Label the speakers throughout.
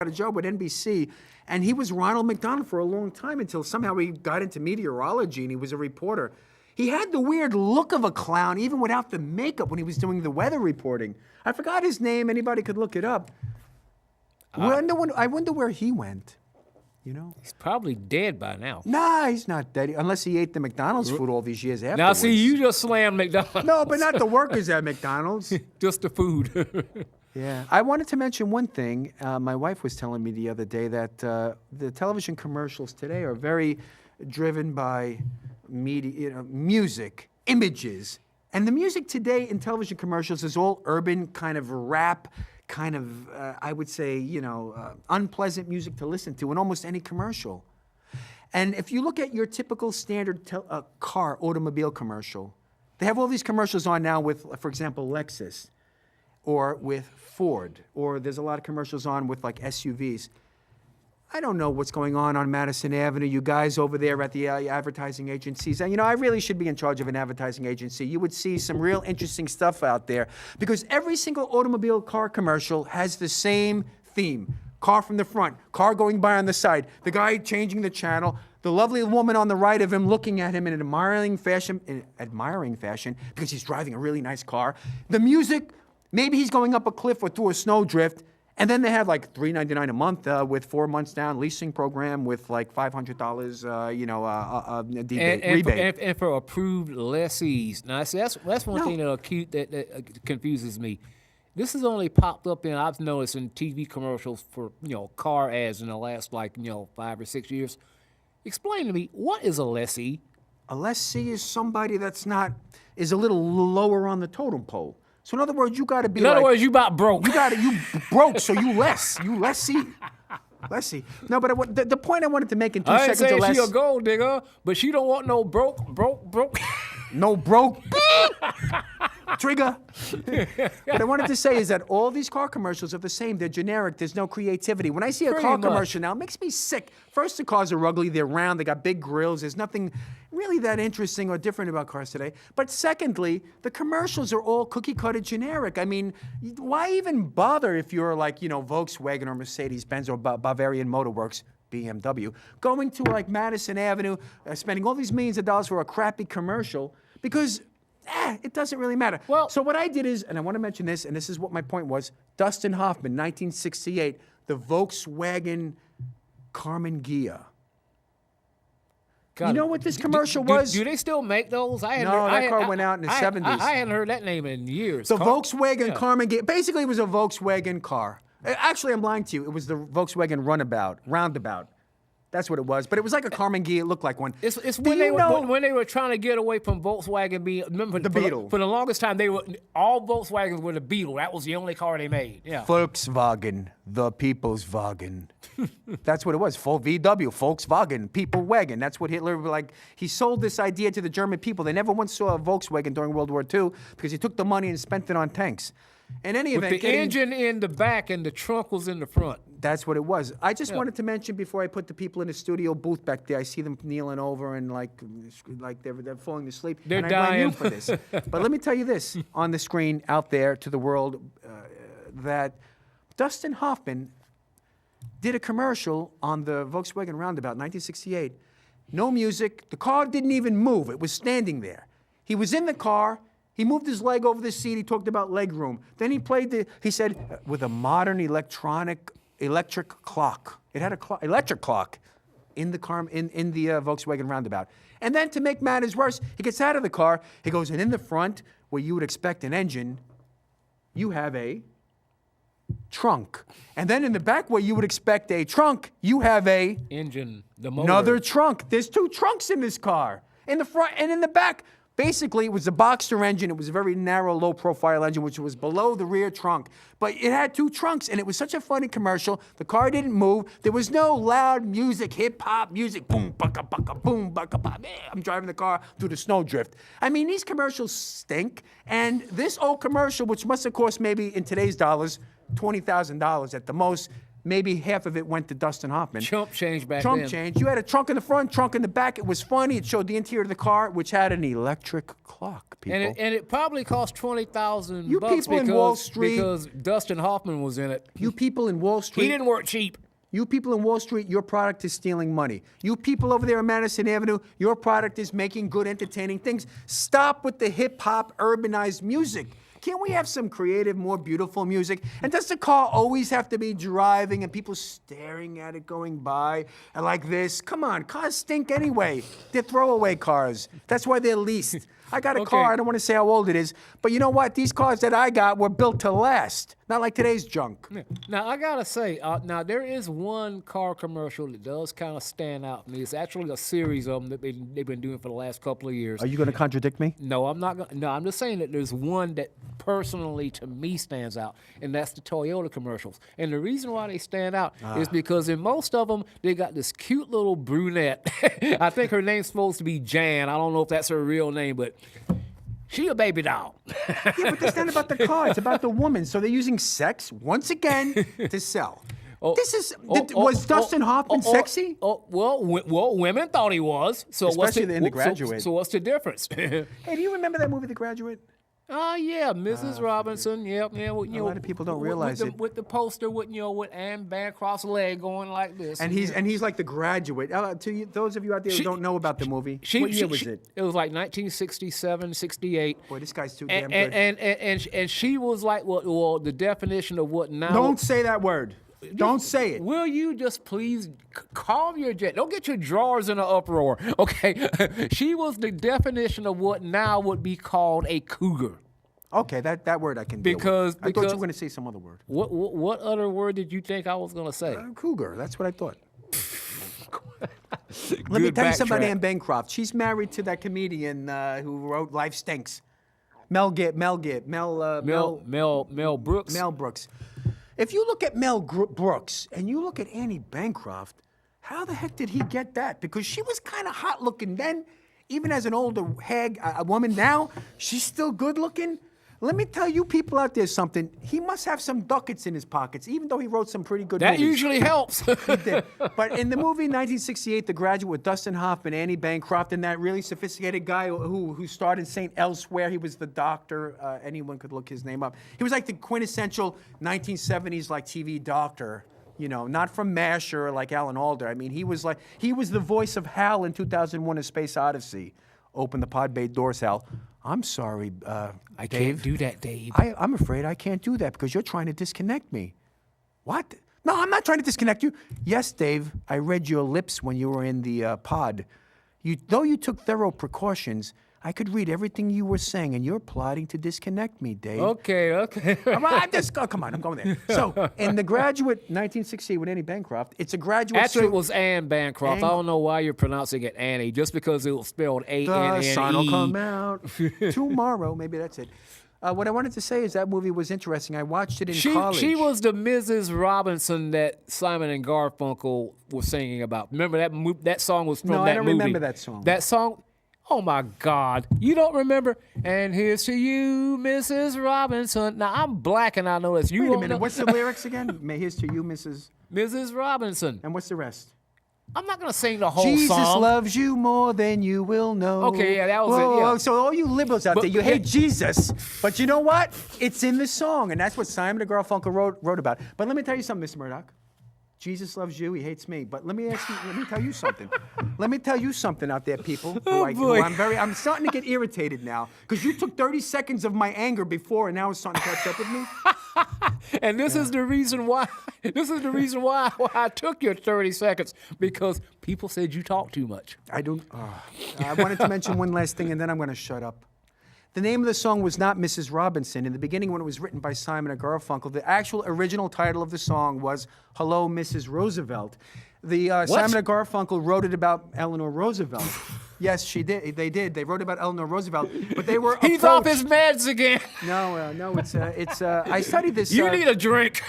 Speaker 1: got a job with NBC, and he was Ronald McDonald for a long time until somehow he got into meteorology and he was a reporter. He had the weird look of a clown even without the makeup when he was doing the weather reporting. I forgot his name. Anybody could look it up. I wonder where he went. You know?
Speaker 2: He's probably dead by now.
Speaker 1: Nah, he's not dead. Unless he ate the McDonald's food all these years afterwards.
Speaker 2: Now, see, you just slammed McDonald's.
Speaker 1: No, but not the workers at McDonald's.
Speaker 2: Just the food.
Speaker 1: Yeah. I wanted to mention one thing. My wife was telling me the other day that the television commercials today are very driven by media, music, images. And the music today in television commercials is all urban kind of rap, kind of, I would say, unpleasant music to listen to in almost any commercial. And if you look at your typical standard automobile commercial, they have all these commercials on now with, for example, Lexus or with Ford, or there's a lot of commercials on with like SUVs. I don't know what's going on Madison Avenue, you guys over there at the advertising agencies. And, I really should be in charge of an advertising agency. You would see some real interesting stuff out there because every single automobile car commercial has the same theme. Car from the front, car going by on the side, the guy changing the channel, the lovely woman on the right of him looking at him in an admiring fashion because he's driving a really nice car. The music, maybe he's going up a cliff or through a snowdrift. And then they have like $3.99 a month with 4 months down leasing program with like $500, rebate.
Speaker 2: And for approved lessees. Now, see, that's one thing that confuses me. This has only popped up I've noticed in TV commercials for, car ads in the last 5 or 6 years. Explain to me, what is a lessee?
Speaker 1: A lessee is somebody is a little lower on the totem pole. So in other words, you got to be.
Speaker 2: In other words, you about broke.
Speaker 1: You broke, so you lessee. Lessee. No, but the point I wanted to make in 2 seconds or less.
Speaker 2: I ain't saying she a gold digger, but she don't want no broke.
Speaker 1: No broke. Trigger. What I wanted to say is that all these car commercials are the same. They're generic. There's no creativity. When I see a car commercial now, it makes me sick. First, the cars are ugly. They're round. They got big grills. There's nothing really that interesting or different about cars today. But secondly, the commercials are all cookie-cutter generic. I mean, why even bother if you're like, Volkswagen or Mercedes-Benz or Bavarian Motor Works, BMW, going to like Madison Avenue, spending all these millions of dollars for a crappy commercial because it doesn't really matter.
Speaker 2: Well,
Speaker 1: so what I did is, and I want to mention this, and this is what my point was, Dustin Hoffman, 1968, the Volkswagen Carmen Ghia. You know what this commercial was?
Speaker 2: Do they still make those?
Speaker 1: That car went out in the 70s.
Speaker 2: I hadn't heard that name in years.
Speaker 1: The Volkswagen Carmen Ghia. Basically, it was a Volkswagen car. Actually, I'm lying to you. It was the Volkswagen Roundabout. That's what it was. But it was like a Carmen Ghia. It looked like one.
Speaker 2: It's when they were trying to get away from Volkswagen being. Remember
Speaker 1: the Beetle.
Speaker 2: For the longest time, all Volkswagens were the Beetle. That was the only car they made. Yeah.
Speaker 1: Volkswagen, the people's wagon. That's what it was. VW, Volkswagen, people wagon. That's what Hitler he sold this idea to the German people. They never once saw a Volkswagen during World War II because he took the money and spent it on tanks. In any event,
Speaker 2: with the engine in the back and the trunk was in the front.
Speaker 1: That's what it was. I just wanted to mention before I put the people in the studio booth back there, I see them kneeling over and like they're falling asleep.
Speaker 2: They're
Speaker 1: and
Speaker 2: dying.
Speaker 1: I blame you for this. But let me tell you this on the screen out there to the world that Dustin Hoffman did a commercial on the Volkswagen Roundabout, 1968. No music. The car didn't even move. It was standing there. He was in the car. He moved his leg over the seat. He talked about leg room. Then he said, with a modern electric clock. It had electric clock in the car, in the Volkswagen Roundabout. And then to make matters worse, he gets out of the car. He goes, and in the front, where you would expect an engine, you have a trunk. And then in the back, where you would expect a trunk, you have a
Speaker 2: engine, the motor.
Speaker 1: Another trunk. There's 2 trunks in this car, in the front and in the back. Basically, it was a Boxster engine. It was a very narrow, low-profile engine, which was below the rear trunk. But it had 2 trunks, and it was such a funny commercial. The car didn't move. There was no loud music, hip-hop music. Boom, baka, baka, boom, baka, baka. I'm driving the car through the snowdrift. I mean, these commercials stink. And this old commercial, which must have cost maybe, in today's dollars, $20,000 at the most, maybe half of it went to Dustin Hoffman.
Speaker 2: Chump change back
Speaker 1: Trunk
Speaker 2: then.
Speaker 1: change. You had a trunk in the front, trunk in the back. It was funny. It showed the interior of the car, which had an electric clock, people.
Speaker 2: And it probably cost $20,000
Speaker 1: You
Speaker 2: bucks
Speaker 1: people in Wall Street-
Speaker 2: because Dustin Hoffman was in it.
Speaker 1: You people in Wall Street.
Speaker 2: He didn't work cheap.
Speaker 1: You people in Wall Street, your product is stealing money. You people over there on Madison Avenue, your product is making good, entertaining things. Stop with the hip-hop, urbanized music. Can't we have some creative, more beautiful music? And does the car always have to be driving and people staring at it going by and like this? Come on, cars stink anyway. They're throwaway cars. That's why they're leased. I got a
Speaker 2: Okay.
Speaker 1: car, I don't want to say how old it is, but you know what? These cars that I got were built to last, not like today's junk.
Speaker 2: Now, I got to say, now there is one car commercial that does kind of stand out to me. It's actually a series of them that they've been doing for the last couple of years.
Speaker 1: Are you going to contradict me?
Speaker 2: No, I'm not. No, I'm just saying that there's one that personally to me stands out, and that's the Toyota commercials. And the reason why they stand out is because in most of them they got this cute little brunette. I think her name's supposed to be Jan. I don't know if that's her real name, but she a baby doll.
Speaker 1: Yeah, but that's not about the car. It's about the woman. So they're using sex, once again, to sell. Was Dustin Hoffman sexy?
Speaker 2: Well, women thought he was. So
Speaker 1: Especially in The Graduate.
Speaker 2: So what's the difference?
Speaker 1: Hey, do you remember that movie, The Graduate?
Speaker 2: Yeah, Mrs. Robinson. Yep, yeah. A
Speaker 1: lot of people don't realize it.
Speaker 2: With the poster, with Anne Bancroft's leg going like this.
Speaker 1: And he's like the graduate. To you, those of you out there who don't know about the movie, what year was it?
Speaker 2: It was like 1967, 68.
Speaker 1: Boy, this guy's too damn good.
Speaker 2: And she was like well the definition of what now.
Speaker 1: Don't say that word. Don't say it.
Speaker 2: Will you just please calm your jet? Don't get your drawers in an uproar, okay? She was the definition of what now would be called a cougar.
Speaker 1: Okay, that word I can deal with. I thought you were going to say some other word.
Speaker 2: What other word did you think I was going to say?
Speaker 1: Cougar. That's what I thought. Let me tell you something about Anne Bancroft. She's married to that comedian who wrote Life Stinks. Mel Brooks. Mel Brooks. If you look at Mel Brooks and you look at Annie Bancroft, how the heck did he get that? Because she was kind of hot looking then, even as an older hag, a woman now, she's still good looking. Let me tell you people out there something. He must have some ducats in his pockets, even though he wrote some pretty good movies.
Speaker 2: That usually helps.
Speaker 1: He did. But in the movie 1968, The Graduate, with Dustin Hoffman, Annie Bancroft, and that really sophisticated guy who starred in St. Elsewhere, he was the doctor. Anyone could look his name up. He was like the quintessential 1970s like TV doctor. You know, not from MASH or like Alan Alda. I mean, he was the voice of Hal in 2001: A Space Odyssey. Open the pod bay doors, Hal. I'm sorry,
Speaker 2: I
Speaker 1: Dave.
Speaker 2: can't do that, Dave.
Speaker 1: I'm afraid I can't do that because you're trying to disconnect me. What? No, I'm not trying to disconnect you. Yes, Dave, I read your lips when you were in the pod. Though you took thorough precautions, I could read everything you were saying, and you're plotting to disconnect me, Dave.
Speaker 2: Okay.
Speaker 1: Come on, I'm going there. So, in The Graduate, 1968 with Annie Bancroft, it's a graduate.
Speaker 2: Actually, it was Anne Bancroft. I don't know why you're pronouncing it Annie, just because it was spelled A-N-N-E.
Speaker 1: The sun will come out tomorrow. Maybe that's it. What I wanted to say is that movie was interesting. I watched it in college.
Speaker 2: She was the Mrs. Robinson that Simon and Garfunkel were singing about. Remember that song was from that movie?
Speaker 1: No, I don't remember that song.
Speaker 2: That song? Oh, my God. You don't remember? And here's to you, Mrs. Robinson. Now, I'm black and I know this.
Speaker 1: Wait a minute. What's the lyrics again? Here's to you, Mrs.
Speaker 2: Robinson.
Speaker 1: And what's the rest?
Speaker 2: I'm not going to sing the whole
Speaker 1: Jesus
Speaker 2: song.
Speaker 1: Jesus loves you more than you will know.
Speaker 2: Okay, yeah, that was it. Yeah.
Speaker 1: So all you liberals out there, you hate Jesus, but you know what? It's in the song, and that's what Simon and Garfunkel wrote about. But let me tell you something, Mr. Murdoch. Jesus loves you, he hates me. But let me tell you something. Let me tell you something out there, people. I'm starting to get irritated now. Because you took 30 seconds of my anger before, and now it's starting to catch up with me.
Speaker 2: And this is the reason why. This is the reason why I took your 30 seconds, because people said you talk too much.
Speaker 1: I wanted to mention one last thing, and then I'm going to shut up. The name of the song was not Mrs. Robinson. In the beginning, when it was written by Simon and Garfunkel, the actual original title of the song was Hello, Mrs. Roosevelt. Simon and Garfunkel wrote it about Eleanor Roosevelt. Yes, she did. They did. They wrote about Eleanor Roosevelt, but they were
Speaker 2: He's off his meds again.
Speaker 1: No. It's. I studied this.
Speaker 2: You need a drink.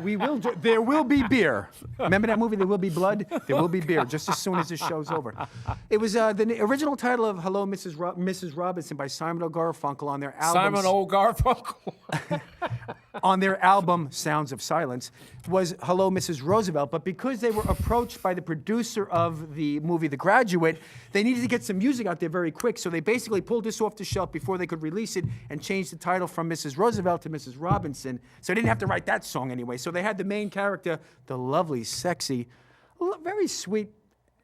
Speaker 1: We will. There will be beer. Remember that movie? There will be blood. There will be beer. Just as soon as this show's over. It was the original title of "Hello, Mrs. Robinson" by Simon and Garfunkel on their album.
Speaker 2: Simon Old Garfunkel.
Speaker 1: on their album Sounds of Silence was Hello, Mrs. Roosevelt. But because they were approached by the producer of the movie The Graduate, they needed to get some music out there very quick. So they basically pulled this off the shelf before they could release it and changed the title from Mrs. Roosevelt to Mrs. Robinson. So they didn't have to write that song anyway. So they had the main character, the lovely, sexy, very sweet.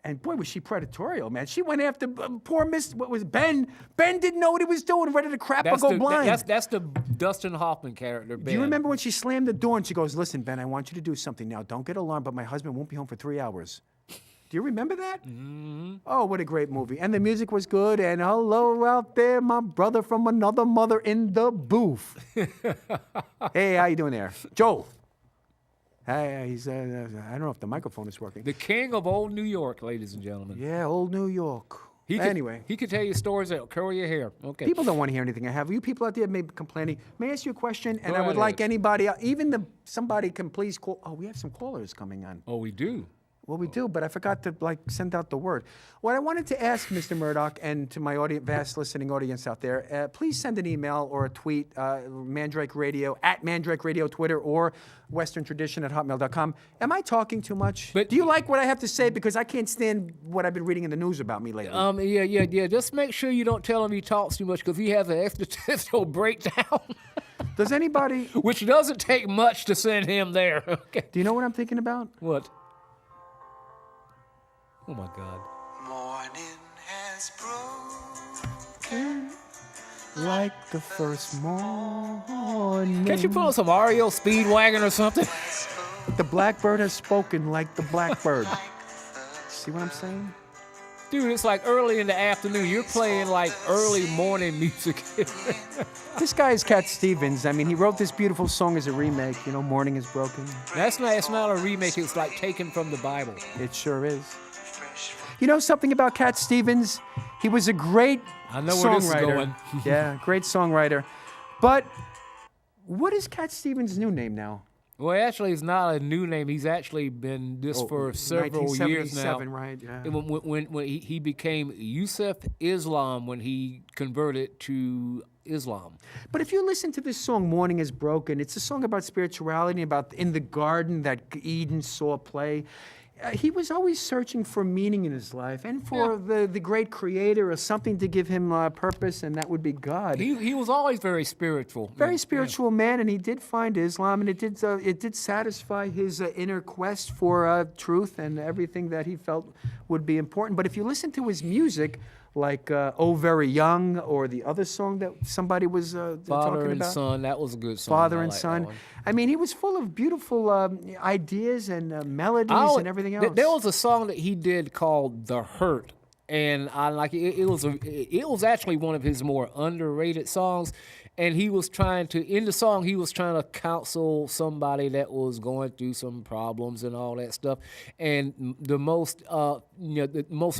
Speaker 1: And boy, was she predatorial, man. She went after poor Miss, what was Ben? Ben didn't know what he was doing, ready to crap or go blind.
Speaker 2: That's the Dustin Hoffman character, Ben.
Speaker 1: Do you remember when she slammed the door and she goes, listen, Ben, I want you to do something now. Don't get alarmed, but my husband won't be home for 3 hours. Do you remember that? Mm-hmm. Oh, what a great movie. And the music was good. And hello out there, my brother from another mother in the booth. Hey, how you doing there? Joel. Hey, he's, I don't know if the microphone is working.
Speaker 2: The king of old New York, ladies and gentlemen.
Speaker 1: Yeah, old New York. Anyway.
Speaker 2: He could tell you stories that'll curl your hair. Okay.
Speaker 1: People don't want to hear anything I have. You people out there may be complaining. May I ask you a question? And
Speaker 2: Go
Speaker 1: I would
Speaker 2: ahead.
Speaker 1: like anybody, even somebody can please call. Oh, we have some callers coming on.
Speaker 2: Oh, we do?
Speaker 1: Well, we do, but I forgot to send out the word. What I wanted to ask Mr. Murdoch and to my vast listening audience out there, please send an email or a tweet, Mandrake Radio, at Mandrake Radio Twitter, or westerntradition@hotmail.com. Am I talking too much?
Speaker 2: But
Speaker 1: do you like what I have to say? Because I can't stand what I've been reading in the news about me lately.
Speaker 2: Yeah. Just make sure you don't tell him he talks too much because he has an existential breakdown.
Speaker 1: Does anybody...
Speaker 2: Which doesn't take much to send him there. Okay.
Speaker 1: Do you know what I'm thinking about?
Speaker 2: What? Oh, my God.
Speaker 3: Morning has broken
Speaker 1: like the first morning.
Speaker 2: Can't you put on some REO Speedwagon or something?
Speaker 1: The blackbird has spoken like the blackbird. See what I'm saying?
Speaker 2: Dude, it's like early in the afternoon. You're playing like early morning music.
Speaker 1: This guy is Cat Stevens. I mean, he wrote this beautiful song as a remake. You know, Morning is Broken.
Speaker 2: It's not a remake. It's like taken from the Bible.
Speaker 1: It sure is. You know something about Cat Stevens? He was a great
Speaker 2: I know where this is going.
Speaker 1: Yeah, great songwriter. But what is Cat Stevens' new name now?
Speaker 2: Well, actually, it's not a new name. He's actually been this for several years now.
Speaker 1: 1977, right? Yeah.
Speaker 2: When he became Yusuf Islam, when he converted to Islam.
Speaker 1: But if you listen to this song, Morning is Broken, it's a song about spirituality, about in the garden that Eden saw play. He was always searching for meaning in his life and for the great creator or something to give him purpose, and that would be God.
Speaker 2: He was always very spiritual.
Speaker 1: Very spiritual man, and he did find Islam, and it did satisfy his inner quest for truth and everything that he felt would be important. But if you listen to his music, like Oh Very Young, or the other song that somebody was talking about.
Speaker 2: Father and Son, that was a good song.
Speaker 1: Father and Son. I mean, he was full of beautiful ideas and melodies and everything else.
Speaker 2: There was a song that he did called "The Hurt," and I like it. It was actually one of his more underrated songs. And he was trying to, in the song, he was trying to counsel somebody that was going through some problems and all that stuff. And the most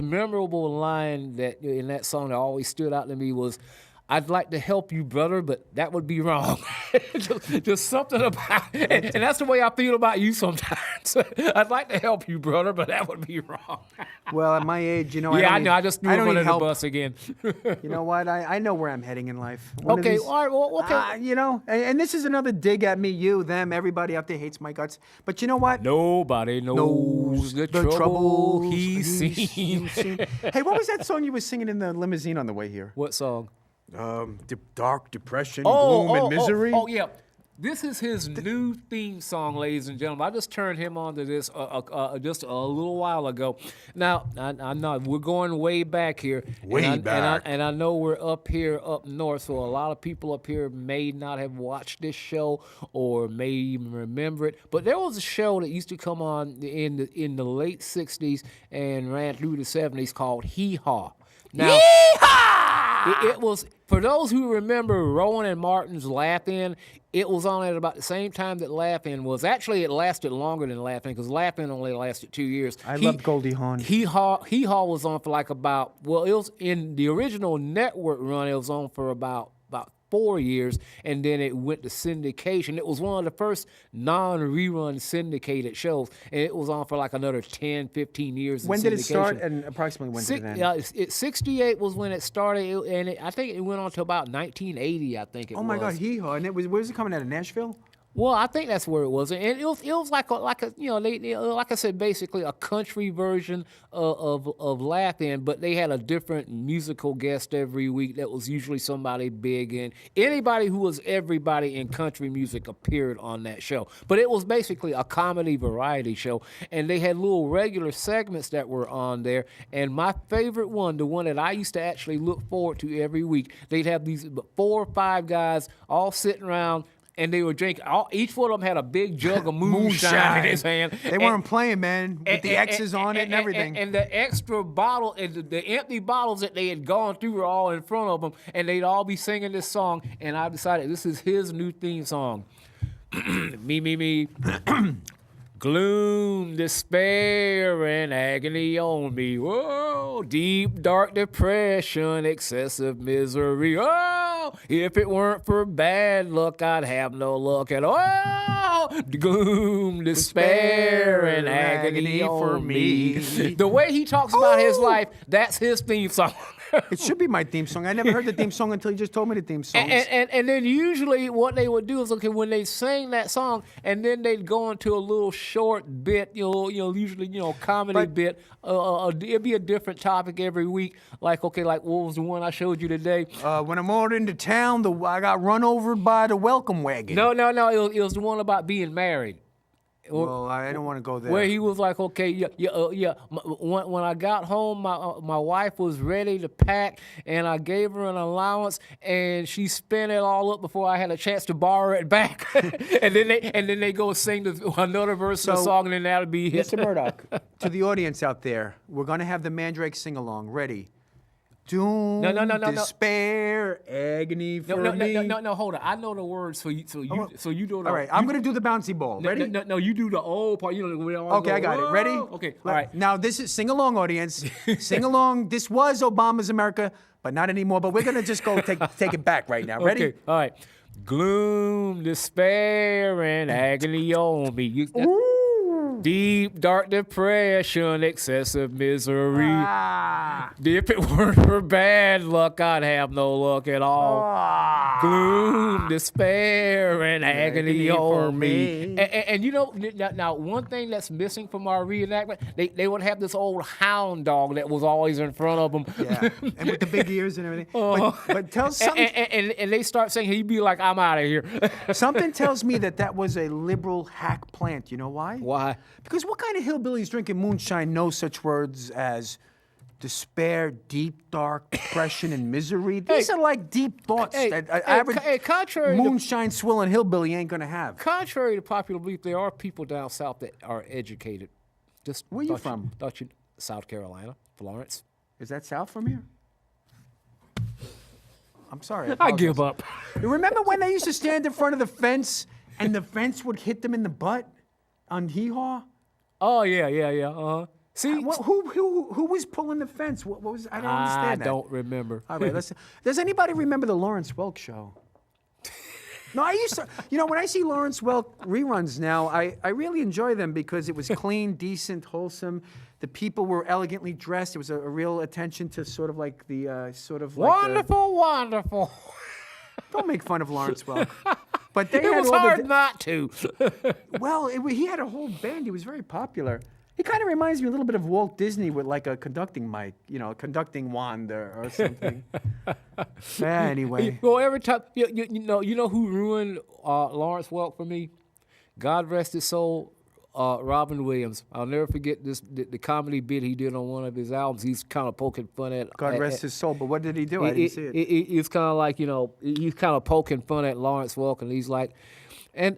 Speaker 2: memorable line that in that song that always stood out to me was, "I'd like to help you, brother, but that would be wrong." just something about it. And that's the way I feel about you sometimes. I'd like to help you, brother, but that would be wrong.
Speaker 1: Well, at my age, you know,
Speaker 2: I know. I just threw him under the bus again.
Speaker 1: You know what? I know where I'm heading in life.
Speaker 2: All right, well, okay.
Speaker 1: You know, and this is another dig at me, you, them, everybody out there hates my guts. But you know what?
Speaker 2: Nobody knows the trouble he's seen.
Speaker 1: Hey, what was that song you were singing in the limousine on the way here?
Speaker 2: What song?
Speaker 1: Dark depression, gloom, and misery.
Speaker 2: Oh, yeah. This is his new theme song, ladies and gentlemen. I just turned him on to this just a little while ago. Now, I know we're going way back here.
Speaker 1: Back.
Speaker 2: And I know we're up here up north, so a lot of people up here may not have watched this show or may even remember it. But there was a show that used to come on in the late 60s and ran through the 70s called Hee Haw. Now, it was, for those who remember Rowan and Martin's Laugh-In, it was on at about the same time that Laugh-In was. Actually, it lasted longer than Laugh-In because Laugh-In only lasted 2 years.
Speaker 1: I loved Goldie Hawn.
Speaker 2: Hee Haw was on for like about, well, it was in the original network run, it was on for about 4 years, and then it went to syndication. It was one of the first non-rerun syndicated shows, and it was on for like another 10, 15 years.
Speaker 1: When did it start, and approximately when did it end?
Speaker 2: 68 was when it started, and I think it went on to about 1980, I think it was.
Speaker 1: Oh my God, Hee Haw. And where was it coming out of, Nashville?
Speaker 2: Well, I think that's where it was, and it was like a like I said, basically a country version of Laugh-In, but they had a different musical guest every week. That was usually somebody big, and anybody who was everybody in country music appeared on that show. But it was basically a comedy variety show, and they had little regular segments that were on there. And my favorite one, the one that I used to actually look forward to every week, they'd have these 4 or 5 guys all sitting around. And they were drinking. Each one of them had a big jug of moonshine in his hand.
Speaker 1: They weren't playing, man, with the X's on it and everything.
Speaker 2: And the extra bottle, and the empty bottles that they had gone through were all in front of them. And they'd all be singing this song. And I decided this is his new theme song. Me. Gloom, despair, and agony on me. Whoa, deep, dark depression, excessive misery. Oh, if it weren't for bad luck, I'd have no luck at all. Gloom, despair, and agony on me. The way he talks about his life, that's his theme song.
Speaker 1: It should be my theme song. I never heard the theme song until you just told me the theme song.
Speaker 2: And then usually what they would do is, okay, when they sang that song, and then they'd go into a little short bit, usually, comedy bit. It'd be a different topic every week. Like, okay, like what was the one I showed you today?
Speaker 1: When I'm out into town, I got run over by the welcome wagon.
Speaker 2: No. It was the one about being married.
Speaker 1: Well, I don't want to go there.
Speaker 2: Where he was like, okay, yeah. When I got home, my wife was ready to pack, and I gave her an allowance, and she spent it all up before I had a chance to borrow it back. and then they go sing another verse of the song, and then that'll be it.
Speaker 1: Mr. Murdoch, to the audience out there, we're gonna have the Mandrake sing along. Ready? Doom, despair, agony for me.
Speaker 2: No, hold on. I know the words, so you do it.
Speaker 1: All right, I'm going to do the bouncy ball. Ready?
Speaker 2: No, you do the old part. We all
Speaker 1: Okay, I got it. Ready?
Speaker 2: Okay, all right.
Speaker 1: Now, this is sing along, audience. Sing along. This was Obama's America, but not anymore. But we're going to just go take it back right now. Ready?
Speaker 2: Okay, all right. Gloom, despair, and agony on me. Deep, dark depression, excessive misery. If it weren't for bad luck, I'd have no luck at all. Gloom, despair, and agony on me. And now one thing that's missing from our reenactment, they would have this old hound dog that was always in front of them.
Speaker 1: Yeah, and with the big ears and everything. But tell something.
Speaker 2: And they start saying, he'd be like, I'm out of here.
Speaker 1: Something tells me that was a liberal hack plant. You know why?
Speaker 2: Why?
Speaker 1: Because what kind of hillbillies drinking moonshine know such words as despair, deep, dark depression, and misery? These are like deep thoughts that average moonshine swilling hillbilly ain't gonna have.
Speaker 2: Contrary to popular belief, there are people down south that are educated.
Speaker 1: Where you from?
Speaker 2: South Carolina, Florence.
Speaker 1: Is that south from here? I'm sorry.
Speaker 2: I give up.
Speaker 1: You remember when they used to stand in front of the fence and the fence would hit them in the butt on hee-haw?
Speaker 2: Oh, yeah. See,
Speaker 1: who was pulling the fence? What was? I don't understand that.
Speaker 2: I don't remember.
Speaker 1: All right, listen. Does anybody remember the Lawrence Welk show? No, I used to. When I see Lawrence Welk reruns now, I really enjoy them because it was clean, decent, wholesome. The people were elegantly dressed. It was a real attention to sort of like the
Speaker 2: wonderful.
Speaker 1: Don't make fun of Lawrence Welk. But
Speaker 2: it was hard not to.
Speaker 1: Well, he had a whole band. He was very popular. He kind of reminds me a little bit of Walt Disney with like a conducting mic, a conducting wand or something. Anyway.
Speaker 2: Well, every time you know who ruined Lawrence Welk for me? God rest his soul, Robin Williams. I'll never forget the comedy bit he did on one of his albums. He's kind of poking fun at
Speaker 1: God rest his soul. But what did he do? I didn't see it.
Speaker 2: It's kind of like he's kind of poking fun at Lawrence Welk, and he's like. And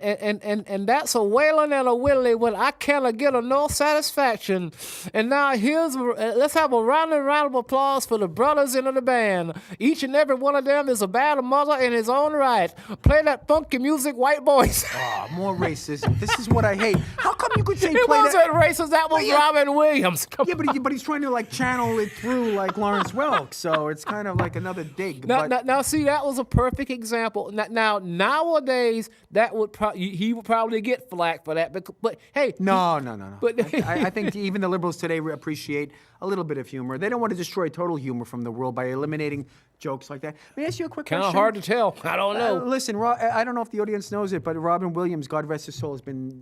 Speaker 2: that's a wailing and a willy when I cannot get no satisfaction. And now let's have a round of applause for the brothers in the band. Each and every one of them is a bad mother in his own right. Play that funky music, white boys.
Speaker 1: Oh, more racism. This is what I hate. How come you could say
Speaker 2: it wasn't racist? That was Robin Williams.
Speaker 1: But he's trying to like channel it through like Lawrence Welk, so it's kind of like another dig.
Speaker 2: Now, see, that was a perfect example. Now nowadays, that he would probably get flack for that. But hey,
Speaker 1: No.
Speaker 2: But
Speaker 1: I think even the liberals today appreciate a little bit of humor. They don't want to destroy total humor from the world by eliminating jokes like that. Let me ask you a quick question.
Speaker 2: kind of hard to tell. I don't know.
Speaker 1: Listen, I don't know if the audience knows it, but Robin Williams, God rest his soul, has been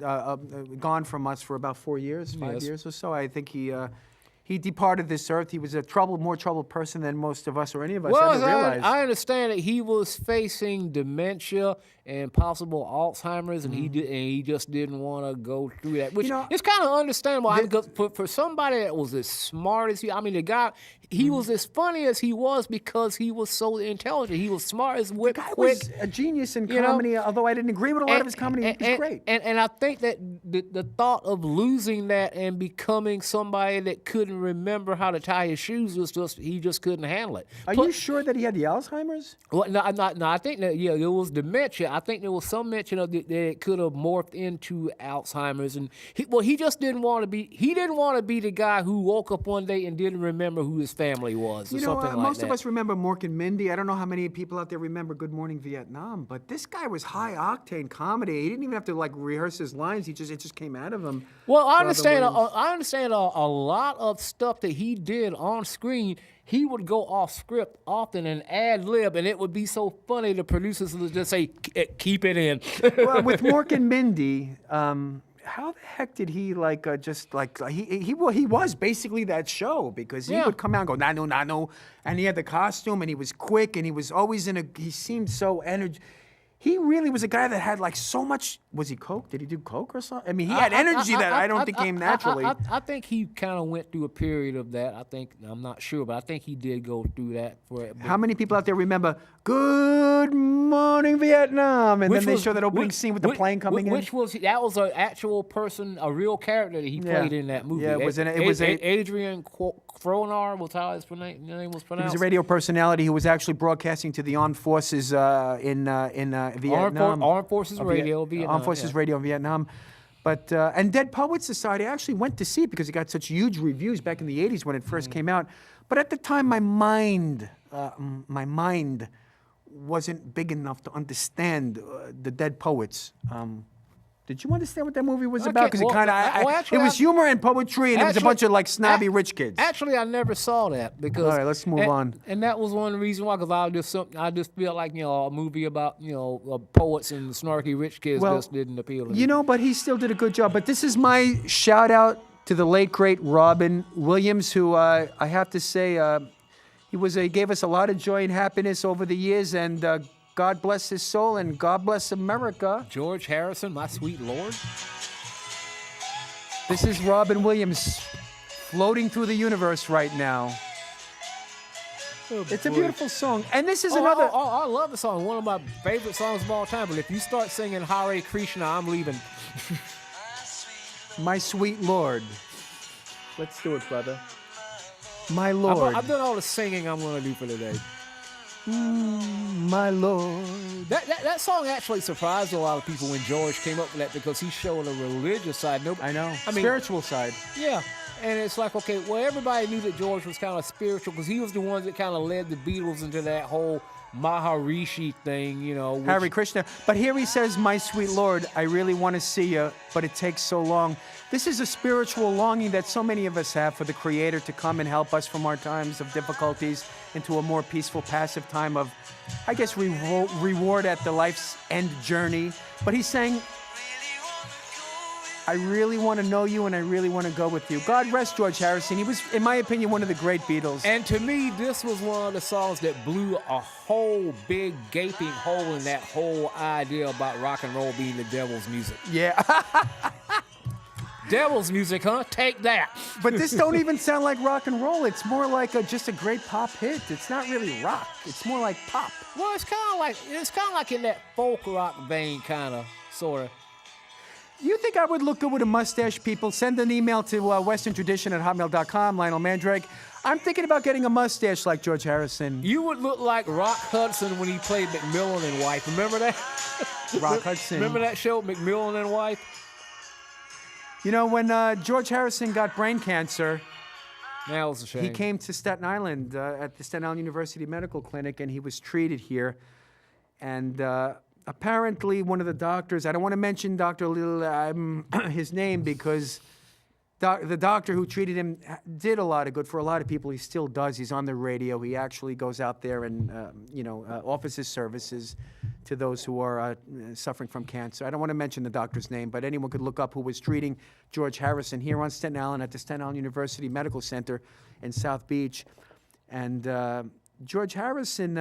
Speaker 1: gone from us for about 4 years, 5
Speaker 2: Yes.
Speaker 1: years or so. I think he departed this earth. He was a more troubled person than most of us or any of us
Speaker 2: Well,
Speaker 1: ever realized.
Speaker 2: I understand that he was facing dementia and possible Alzheimer's, and he just didn't want to go through that. Which it's kind of understandable. Because for somebody that was as smart as I mean, the guy, he was as funny as he was because he was so intelligent. He was smart as whip,
Speaker 1: The guy
Speaker 2: quick.
Speaker 1: was a genius in
Speaker 2: you know?
Speaker 1: comedy, although I didn't agree with a lot of his comedy. He was great.
Speaker 2: And I think that the thought of losing that and becoming somebody that couldn't remember how to tie his shoes was he just couldn't handle it.
Speaker 1: Are you sure that he had the Alzheimer's?
Speaker 2: Well, no, I think that there was dementia. I think there was some mention of that it could have morphed into Alzheimer's, and he just didn't want to be. He didn't want to be the guy who woke up one day and didn't remember who his family was, or something like
Speaker 1: most
Speaker 2: that.
Speaker 1: of us remember Mork and Mindy. I don't know how many people out there remember Good Morning Vietnam, but this guy was high octane comedy. He didn't even have to rehearse his lines. It just came out of him.
Speaker 2: Well, I
Speaker 1: Robin
Speaker 2: understand.
Speaker 1: Williams.
Speaker 2: I understand a lot of stuff that he did on screen. He would go off script often and ad lib, and it would be so funny. The producers would just say, "Keep it in."
Speaker 1: Well, with Mork and Mindy, how the heck did he he was basically that show, because he would come out and go nano, and he had the costume and he was quick and he was always he seemed so energetic. He really was a guy that had so much. Was he coke? Did he do coke or something? I mean, he had energy that I don't think came naturally.
Speaker 2: I think he kind of went through a period of that. I'm not sure, but I think he did go through that for it.
Speaker 1: How many people out there remember Good Morning Vietnam? And then they show that opening scene with the plane coming in.
Speaker 2: That was an actual person, a real character that he played in that movie.
Speaker 1: Yeah, it was
Speaker 2: Adrian Fronar was how his name was pronounced.
Speaker 1: He was a radio personality who was actually broadcasting to the armed forces in Vietnam.
Speaker 2: Armed Forces Radio, Vietnam.
Speaker 1: Armed Forces Radio in Vietnam. But and Dead Poets Society, I actually went to see it because it got such huge reviews back in the 80s when it first came out. But at the time, my mind wasn't big enough to understand the Dead Poets. Did you understand what that movie was about? Because it was humor and poetry, and it was a bunch of snobby rich kids.
Speaker 2: Actually, I never saw that because.
Speaker 1: All right, let's move on.
Speaker 2: And that was one reason why, because I just feel like a movie about poets and snarky rich kids just didn't appeal to me.
Speaker 1: But he still did a good job. But this is my shout out to the late great Robin Williams, who I have to say he gave us a lot of joy and happiness over the years, and God bless his soul and God bless America.
Speaker 2: George Harrison, my sweet lord.
Speaker 1: This is Robin Williams floating through the universe right now.
Speaker 2: Oh,
Speaker 1: it's a
Speaker 2: boy.
Speaker 1: beautiful song. And this is another...
Speaker 2: I love the song. One of my favorite songs of all time. But if you start singing Hare Krishna, I'm leaving.
Speaker 1: My sweet Lord. Let's do it, brother. My Lord.
Speaker 2: I've done all the singing I'm going to do for today.
Speaker 1: My Lord.
Speaker 2: That song actually surprised a lot of people when George came up with that, because he showed a religious side.
Speaker 1: I know. Spiritual side.
Speaker 2: Yeah. And it's like, okay, well, everybody knew that George was kind of spiritual because he was the one that kind of led the Beatles into that whole Maharishi thing,
Speaker 1: Hare Krishna. But here he says, my sweet Lord, I really want to see you, but it takes so long. This is a spiritual longing that so many of us have for the Creator to come and help us from our times of difficulties into a more peaceful, passive time of, I guess, reward at the life's end journey. But he's saying, I really want to know you and I really want to go with you. God rest George Harrison. He was, in my opinion, one of the great Beatles.
Speaker 2: And to me, this was one of the songs that blew a whole big gaping hole in that whole idea about rock and roll being the devil's music.
Speaker 1: Yeah.
Speaker 2: Devil's music, huh? Take that.
Speaker 1: But this don't even sound like rock and roll. It's more like just a great pop hit. It's not really rock. It's more like pop.
Speaker 2: Well, it's kind of like in that folk rock vein, kind of, sort of.
Speaker 1: You think I would look good with a mustache, people? Send an email to westerntradition@hotmail.com, Lionel Mandrake. I'm thinking about getting a mustache like George Harrison.
Speaker 2: You would look like Rock Hudson when he played McMillan and Wife. Remember that?
Speaker 1: Rock Hudson.
Speaker 2: Remember that show, McMillan and Wife?
Speaker 1: When George Harrison got brain cancer,
Speaker 2: that was a shame.
Speaker 1: he came to Staten Island at the Staten Island University Medical Clinic, and he was treated here. And apparently one of the doctors, I don't want to mention his name because the doctor who treated him did a lot of good for a lot of people. He still does. He's on the radio. He actually goes out there and, offers his services to those who are suffering from cancer. I don't want to mention the doctor's name, but anyone could look up who was treating George Harrison here on Staten Island at the Staten Island University Medical Center in South Beach. And George Harrison,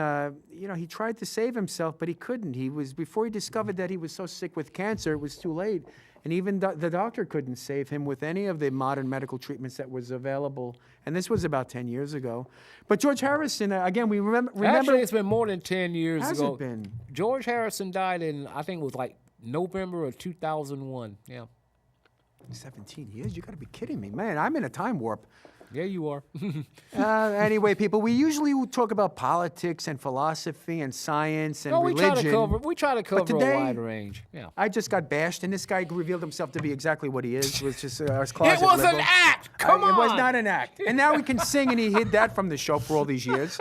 Speaker 1: he tried to save himself, but he couldn't. Before he discovered that he was so sick with cancer, it was too late. And even the doctor couldn't save him with any of the modern medical treatments that was available. And this was about 10 years ago. But George Harrison, again, we remember...
Speaker 2: Actually, it's been more than 10 years
Speaker 1: Has
Speaker 2: ago.
Speaker 1: it been?
Speaker 2: George Harrison died in, I think it was like November of 2001. Yeah.
Speaker 1: 17 years? You got to be kidding me. Man, I'm in a time warp.
Speaker 2: Yeah, you are.
Speaker 1: Anyway, people, we usually talk about politics and philosophy and science and religion.
Speaker 2: We try to cover
Speaker 1: today,
Speaker 2: a wide range. Yeah.
Speaker 1: I just got bashed, and this guy revealed himself to be exactly what he is, which is a closet
Speaker 2: It was
Speaker 1: liberal.
Speaker 2: an act! Come on!
Speaker 1: It was not an act. And now he can sing, and he hid that from the show for all these years.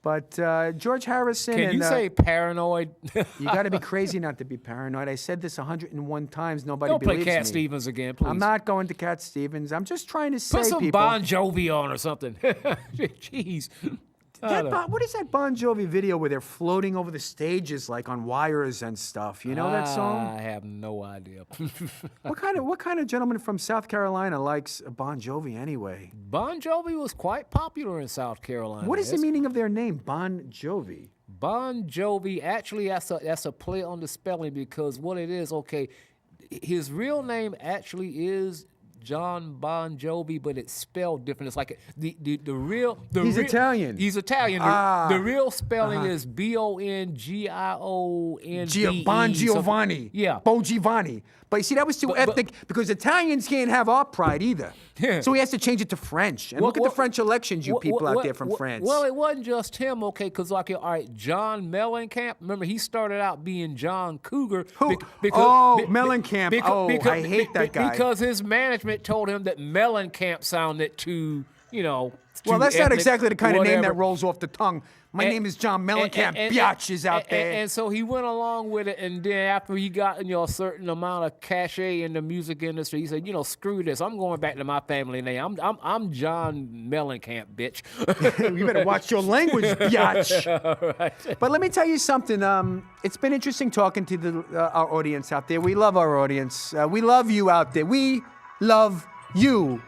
Speaker 1: But George Harrison
Speaker 2: Can you say paranoid?
Speaker 1: You got to be crazy not to be paranoid. I said this 101 times. Nobody
Speaker 2: Don't
Speaker 1: believes
Speaker 2: play Cat
Speaker 1: me.
Speaker 2: Stevens again, please.
Speaker 1: I'm not going to Cat Stevens. I'm just trying to say,
Speaker 2: Put some
Speaker 1: people.
Speaker 2: Bon Jovi on or something. Jeez.
Speaker 1: What is that Bon Jovi video where they're floating over the stages like on wires and stuff? You know that song?
Speaker 2: I have no idea.
Speaker 1: What kind of gentleman from South Carolina likes Bon Jovi anyway?
Speaker 2: Bon Jovi was quite popular in South Carolina.
Speaker 1: What is the meaning of their name, Bon Jovi?
Speaker 2: Bon Jovi, actually, that's a play on the spelling because what it is, okay, his real name actually is John Bon Jovi, but it's spelled different. It's like the real.
Speaker 1: He's Italian.
Speaker 2: He's Italian. The real spelling is Bongiovanni.
Speaker 1: Bon Giovanni.
Speaker 2: Yeah.
Speaker 1: Bo Giovanni. But you see, that was too ethnic because Italians can't have our pride either.
Speaker 2: Yeah.
Speaker 1: So he has to change it to French. And look at the French elections, you people out there from France.
Speaker 2: Well, it wasn't just him, okay, because, like, all right, John Mellencamp, remember, he started out being John Cougar.
Speaker 1: Who? Mellencamp. I hate that guy.
Speaker 2: Because his management told him that Mellencamp sounded too,
Speaker 1: Well,
Speaker 2: too
Speaker 1: that's not
Speaker 2: ethnic,
Speaker 1: exactly the kind of name
Speaker 2: whatever.
Speaker 1: that rolls off the tongue. My name is John Mellencamp. Biatch is out there.
Speaker 2: And so he went along with it, and then after he got a certain amount of cachet in the music industry, he said, screw this. I'm going back to my family name. I'm John Mellencamp, bitch.
Speaker 1: You better watch your language, biatch.
Speaker 2: Right.
Speaker 1: But let me tell you something. It's been interesting talking to our audience out there. We love our audience. We love you out there. We love you.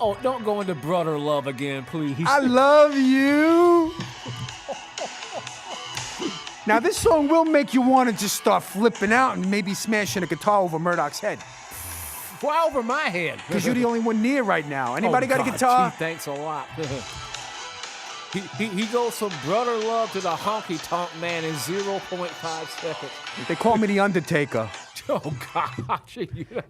Speaker 2: Oh, don't go into brother love again, please.
Speaker 1: I love you. Now, this song will make you want to just start flipping out and maybe smashing a guitar over Murdoch's head.
Speaker 2: Why over my head?
Speaker 1: Because you're the only one near right now. Anybody got a
Speaker 2: God,
Speaker 1: guitar?
Speaker 2: Gee, thanks a lot. He goes from brother love to the honky tonk man in 0.5 seconds.
Speaker 1: They call me the Undertaker.
Speaker 2: Oh, gosh.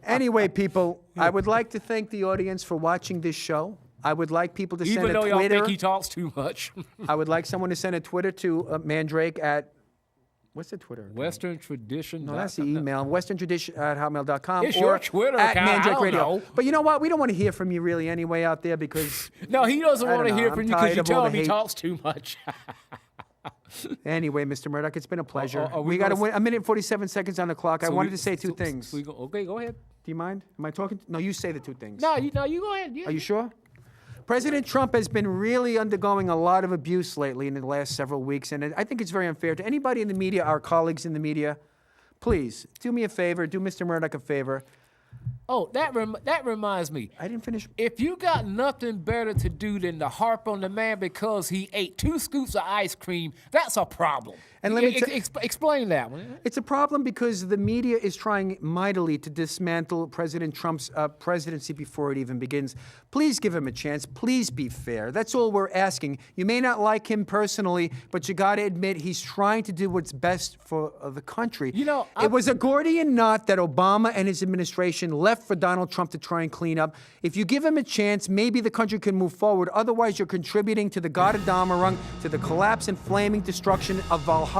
Speaker 1: Anyway, people, I would like to thank the audience for watching this show. I would like people to send
Speaker 2: Even
Speaker 1: a
Speaker 2: though y'all
Speaker 1: Twitter.
Speaker 2: think he talks too much.
Speaker 1: I would like someone to send a Twitter to Mandrake at, what's the Twitter account?
Speaker 2: Western Tradition.
Speaker 1: No, that's the email. westerntradition@hotmail.com.
Speaker 2: It's
Speaker 1: or
Speaker 2: your Twitter
Speaker 1: at
Speaker 2: account.
Speaker 1: Mandrake
Speaker 2: I don't
Speaker 1: Radio.
Speaker 2: know.
Speaker 1: But you know what? We don't want to hear from you really anyway out there because...
Speaker 2: No, he doesn't
Speaker 1: I
Speaker 2: want to
Speaker 1: don't know.
Speaker 2: hear
Speaker 1: I'm
Speaker 2: from you
Speaker 1: tired
Speaker 2: because you
Speaker 1: of all
Speaker 2: tell
Speaker 1: the
Speaker 2: him he
Speaker 1: hate.
Speaker 2: talks too much.
Speaker 1: Anyway, Mr. Murdoch, it's been a pleasure.
Speaker 2: are
Speaker 1: we
Speaker 2: we
Speaker 1: got
Speaker 2: gonna
Speaker 1: a minute and 47 seconds on the clock. I wanted to say two things.
Speaker 2: Okay, go ahead.
Speaker 1: Do you mind? Am I talking? No, you say the two things.
Speaker 2: No, you go ahead.
Speaker 1: Are you sure? President Trump has been really undergoing a lot of abuse lately in the last several weeks, and I think it's very unfair to anybody in the media, our colleagues in the media. Please, do me a favor, do Mr. Murdoch a favor.
Speaker 2: Oh, that reminds me.
Speaker 1: I didn't finish.
Speaker 2: If you got nothing better to do than to harp on the man because he ate 2 scoops of ice cream, that's a problem.
Speaker 1: And let me
Speaker 2: explain that one.
Speaker 1: It's a problem because the media is trying mightily to dismantle President Trump's presidency before it even begins. Please give him a chance. Please be fair. That's all we're asking. You may not like him personally, but you got to admit he's trying to do what's best for the country. It was a Gordian knot that Obama and his administration left for Donald Trump to try and clean up. If you give him a chance, maybe the country can move forward. Otherwise, you're contributing to the Gotterdammerung, to the collapse and flaming destruction of Valhalla.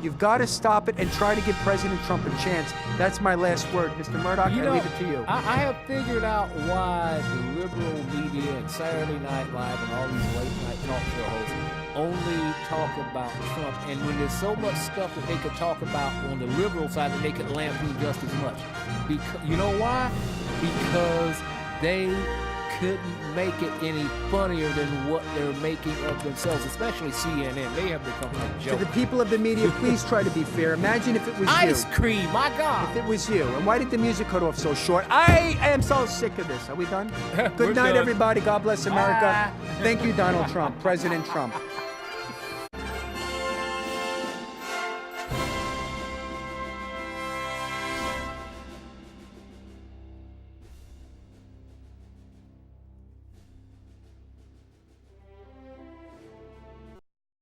Speaker 1: You've got to stop it and try to give President Trump a chance. That's my last word. Mr. Murdoch, I leave it to you.
Speaker 2: I have figured out why the liberal media and Saturday Night Live and all these late night talk show hosts only talk about Trump, and when there's so much stuff that they could talk about on the liberal side that they could lampoon just as much. Because you know why? Because they couldn't make it any funnier than what they're making of themselves, especially CNN. They have become a
Speaker 1: To
Speaker 2: joke.
Speaker 1: the people of the media, please try to be fair. Imagine if it was
Speaker 2: Ice
Speaker 1: you.
Speaker 2: cream, my God.
Speaker 1: If it was you. And why did the music cut off so short? I am so sick of this. Are we done?
Speaker 2: We're
Speaker 1: Good night,
Speaker 2: done.
Speaker 1: everybody. God bless America.
Speaker 2: Bye.
Speaker 1: Thank you, Donald Trump, President Trump.